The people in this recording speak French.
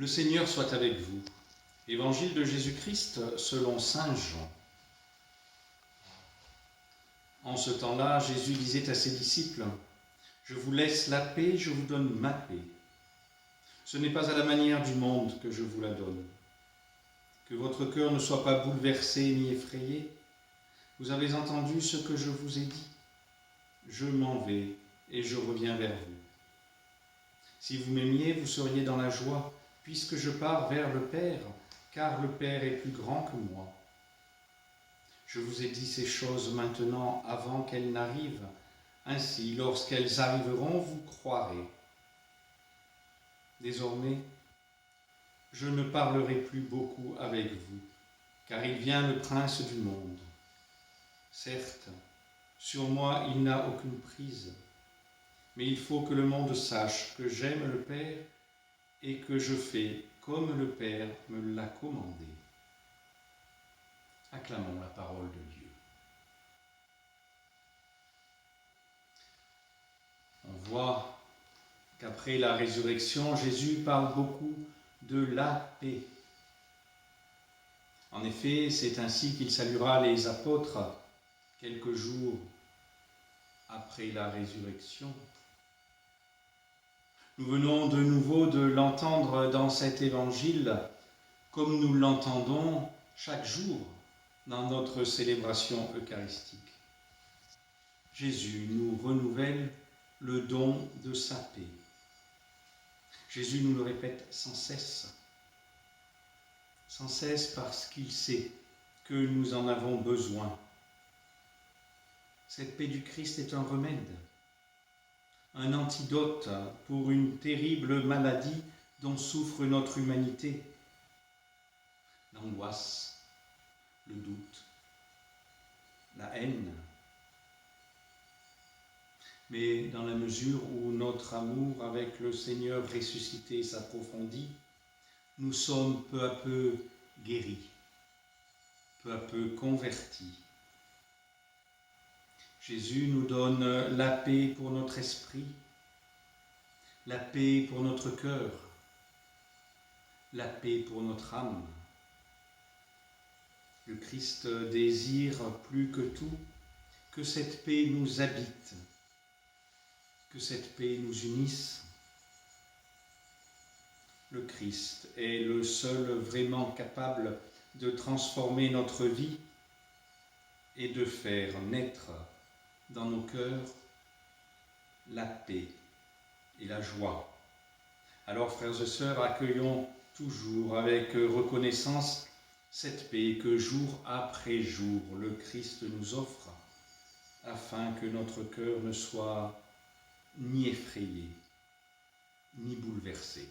Le Seigneur soit avec vous. Évangile de Jésus-Christ selon saint Jean. En ce temps-là, Jésus disait à ses disciples, « Je vous laisse la paix, je vous donne ma paix. Ce n'est pas à la manière du monde que je vous la donne. Que votre cœur ne soit pas bouleversé ni effrayé. Vous avez entendu ce que je vous ai dit. Je m'en vais et je reviens vers vous. Si vous m'aimiez, vous seriez dans la joie, puisque je pars vers le Père, car le Père est plus grand que moi. Je vous ai dit ces choses maintenant avant qu'elles n'arrivent. Ainsi, lorsqu'elles arriveront, vous croirez. Désormais, je ne parlerai plus beaucoup avec vous, car il vient le prince du monde. Certes, sur moi il n'a aucune prise, mais il faut que le monde sache que j'aime le Père et que je fais comme le Père me l'a commandé. Acclamons la parole de Dieu. On voit qu'après la résurrection, Jésus parle beaucoup de la paix. En effet, c'est ainsi qu'il saluera les apôtres quelques jours après la résurrection. Nous venons de nouveau de l'entendre dans cet évangile, comme nous l'entendons chaque jour dans notre célébration eucharistique. Jésus nous renouvelle le don de sa paix. Jésus nous le répète sans cesse parce qu'il sait que nous en avons besoin. Cette paix du Christ est un remède, un antidote pour une terrible maladie dont souffre notre humanité. L'angoisse, le doute, la haine. Mais dans la mesure où notre amour avec le Seigneur ressuscité s'approfondit, nous sommes peu à peu guéris, peu à peu convertis. Jésus nous donne la paix pour notre esprit, la paix pour notre cœur, la paix pour notre âme. Le Christ désire plus que tout que cette paix nous habite, que cette paix nous unisse. Le Christ est le seul vraiment capable de transformer notre vie et de faire naître dans nos cœurs la paix et la joie. Alors, frères et sœurs, accueillons toujours avec reconnaissance cette paix que jour après jour le Christ nous offre, afin que notre cœur ne soit ni effrayé, ni bouleversé.